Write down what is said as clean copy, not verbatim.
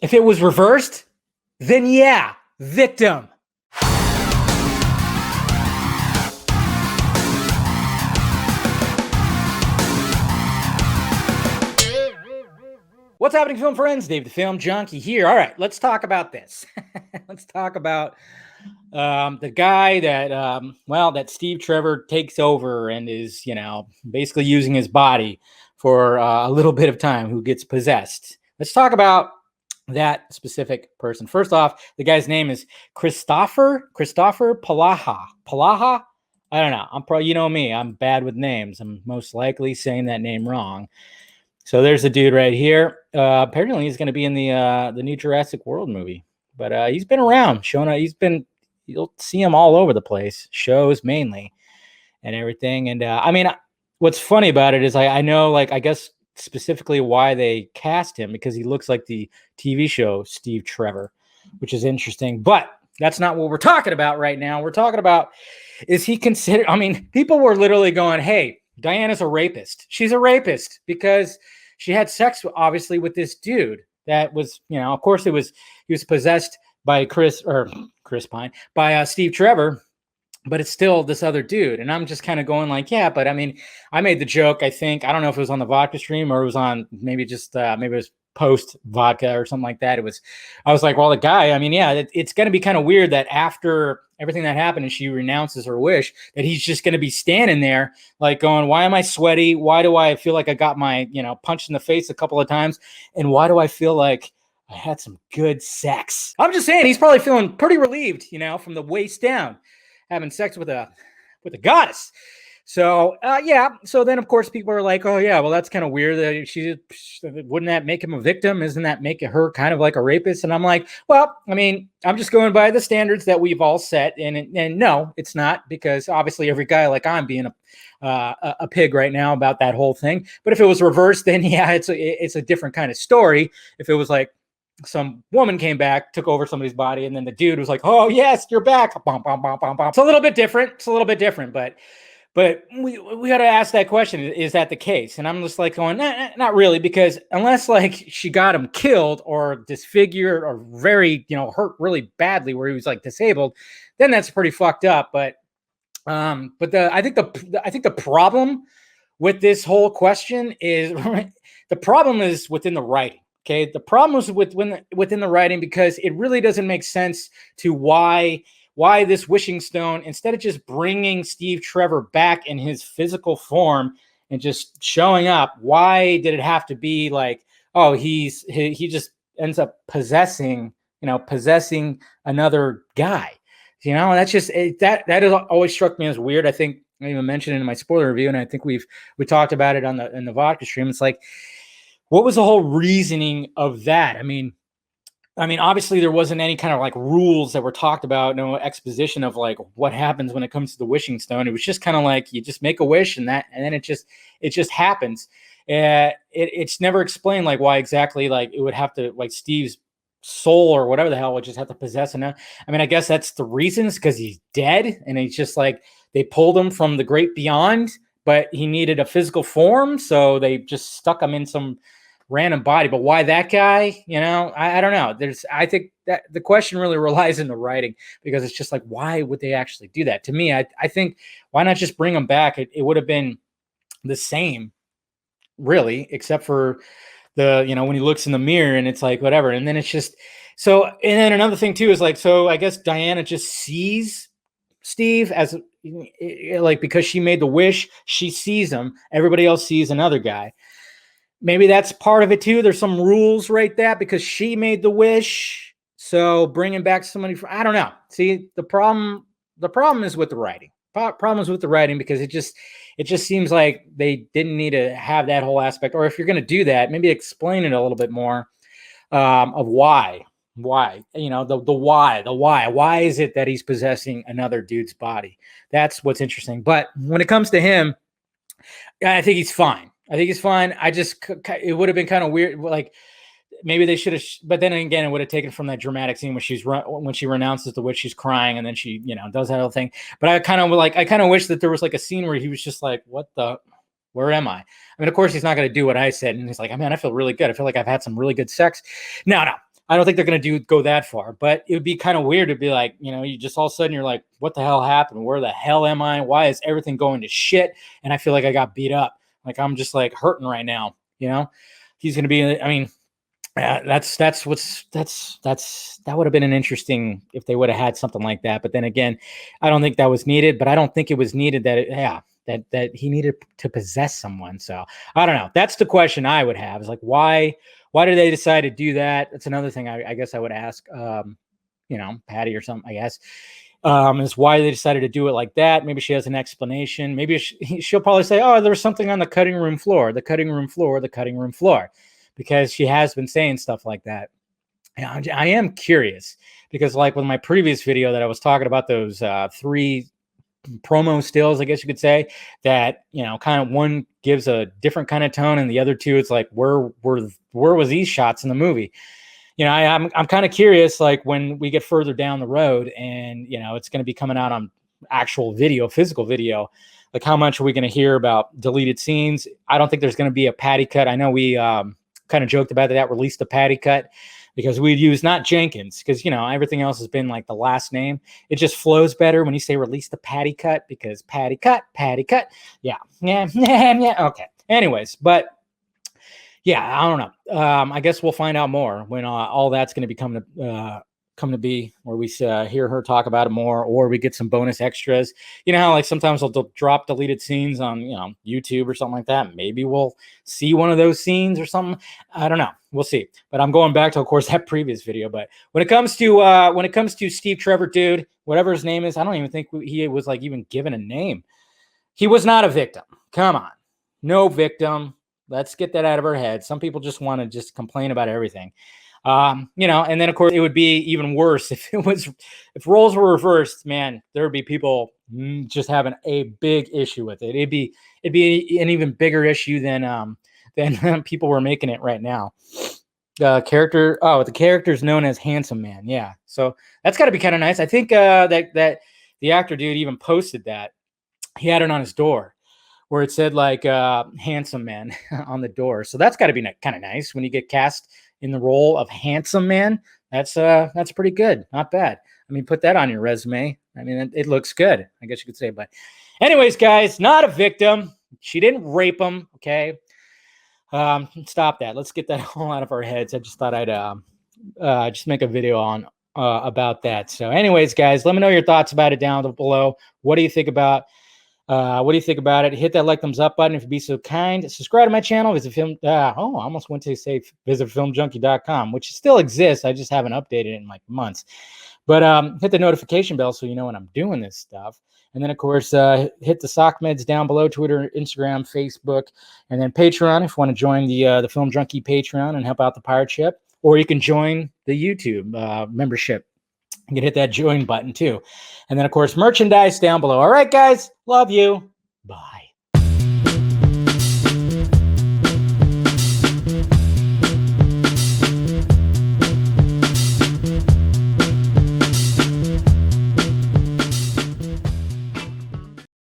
If it was reversed, then yeah, victim. What's happening, film friends? Dave the Film Junkie here. All right, let's talk about this. Let's talk about the guy that, that Steve Trevor takes over and is, basically using his body for a little bit of time, who gets possessed. Let's talk about that specific person. First off, the guy's name is Christopher Palaha. Palaha? I don't know. I'm probably, you know me, I'm bad with names. I'm most likely saying that name wrong. So there's the dude right here. Apparently, he's going to be in the new Jurassic World movie. But he's been around, showing up. You'll see him all over the place, shows mainly, and everything. And what's funny about it is I know, I guess specifically why they cast him, because he looks like the TV show Steve Trevor, which is interesting. But that's not what we're talking about right now. We're talking about, is he considered? People were literally going, "Hey, Diana's a rapist. She's a rapist because she had sex, obviously, with this dude that was, of course, he was possessed by Chris Pine, by Steve Trevor, but it's still this other dude." And I'm just kind of going yeah, but I made the joke, I think, I don't know if it was on the vodka stream or it was on maybe it was post vodka or something like that. I was like, well, the guy, it's going to be kind of weird that after everything that happened and she renounces her wish, that he's just going to be standing there going, why am I sweaty? Why do I feel like I got my, punched in the face a couple of times? And why do I feel like I had some good sex? I'm just saying, he's probably feeling pretty relieved, from the waist down, having sex with a goddess. So, yeah. So then, of course, people are like, oh, yeah, well, that's kind of weird. Wouldn't that make him a victim? Isn't that making her kind of like a rapist? And I'm like, well, I'm just going by the standards that we've all set. And no, it's not, because obviously every guy like I'm being a pig right now about that whole thing. But if it was reversed, then yeah, it's a different kind of story. If it was like some woman came back, took over somebody's body, and then the dude was like, oh, yes, you're back. It's a little bit different. But we got to ask that question. Is that the case? And I'm just going, not really, because unless she got him killed or disfigured or very, hurt really badly where he was disabled, then that's pretty fucked up. But I think the problem with this whole question is the problem is within the writing. Okay. The problem is within the writing, because it really doesn't make sense to why this wishing stone, instead of just bringing Steve Trevor back in his physical form and just showing up, why did it have to be he just ends up possessing another guy? That's just that has always struck me as weird. I think I even mentioned it in my spoiler review, and I think we talked about it in the vodka stream. It's what was the whole reasoning of that? Obviously there wasn't any kind of rules that were talked about, no exposition of what happens when it comes to the wishing stone. It was just kind of you just make a wish and then it just happens. It's never explained why exactly it would have to Steve's soul or whatever the hell would just have to possess enough. I guess that's the reasons, because he's dead and he's just they pulled him from the great beyond, but he needed a physical form, so they just stuck him in some random body. But why that guy? I don't know. I think that the question really relies in the writing, because it's just why would they actually do that? To me, I think, why not just bring him back? It would have been the same, really, except for the when he looks in the mirror and it's whatever. And then it's just so. And then another thing too is so I guess Diana just sees Steve as because she made the wish, she sees him. Everybody else sees another guy. Maybe that's part of it too. There's some rules right there, because she made the wish. So bringing back somebody I don't know. See, the problem is with the writing. Problem is with the writing, because it just seems like they didn't need to have that whole aspect. Or if you're going to do that, maybe explain it a little bit more of why. Why? The why is it that he's possessing another dude's body? That's what's interesting. But when it comes to him, I think he's fine. It would have been kind of weird. Maybe they should have, but then again, it would have taken from that dramatic scene when she renounces the witch, she's crying, and then she, does that whole thing. But I kind of wish that there was a scene where he was just where am I? Of course he's not going to do what I said. And he's I feel really good. I feel like I've had some really good sex. No. I don't think they're going to go that far, but it would be kind of weird to be like, you just all of a sudden you're like, what the hell happened? Where the hell am I? Why is everything going to shit? And I feel like I got beat up. Like I'm just like hurting right now. He's going to be, I mean, that would have been an interesting if they would have had something like that. But then again, I don't think that was needed, but I don't think it was needed that he needed to possess someone. So I don't know. That's the question I would have is like, why did they decide to do that? That's another thing I guess I would ask, Patty or something, I guess, is why they decided to do it like that. Maybe she has an explanation. Maybe she'll probably say, oh, there was something on the cutting room floor, because she has been saying stuff like that. And I am curious because like with my previous video that I was talking about those 3 promo stills, I guess you could say, that kind of one gives a different kind of tone and the other 2 it's like where was these shots in the movie. I'm kind of curious, like when we get further down the road and it's going to be coming out on actual video, physical video, like how much are we going to hear about deleted scenes? I don't think there's going to be a Patty cut. I know we kind of joked about that, released a Patty cut, because we'd use not Jenkins, because everything else has been like the last name. It just flows better when you say release the Patty cut, because Patty cut. Yeah. Okay. Anyways, but yeah, I don't know. I guess we'll find out more when all that's going to be come to be, where we hear her talk about it more, or we get some bonus extras. How like sometimes they'll drop deleted scenes on YouTube or something like that. Maybe we'll see one of those scenes or something. I don't know. We'll see. But I'm going back to, of course, that previous video. But when it comes to Steve Trevor, dude, whatever his name is, I don't even think he was like even given a name. He was not a victim. Come on, no victim. Let's get that out of our head. Some people just want to just complain about everything. And then of course it would be even worse if roles were reversed. Man, there would be people just having a big issue with it. It'd be an even bigger issue than people were making it right now. The character's known as Handsome Man. Yeah, so that's got to be kind of nice. I think that the actor dude even posted that. He had it on his door, where it said like Handsome Man on the door. So that's got to be kind of nice when you get cast in the role of Handsome Man. That's pretty good. Not bad. I mean, put that on your resume. I mean, it looks good, I guess you could say. But anyways, guys, not a victim. She didn't rape him. Okay. Stop that. Let's get that all out of our heads. I just thought I'd just make a video on about that. So anyways, guys, let me know your thoughts about it down below. What do you think about it? Hit that like, thumbs up button if you'd be so kind. Subscribe to my channel. Visit I almost went to say visit filmjunkie.com, which still exists. I just haven't updated it in like months. But hit the notification bell so you know when I'm doing this stuff. And then, of course, hit the sock meds down below: Twitter, Instagram, Facebook, and then Patreon if you want to join the Film Junkie Patreon and help out the pirate ship. Or you can join the YouTube membership. You can hit that join button too. And then, of course, merchandise down below. All right, guys. Love you. Bye.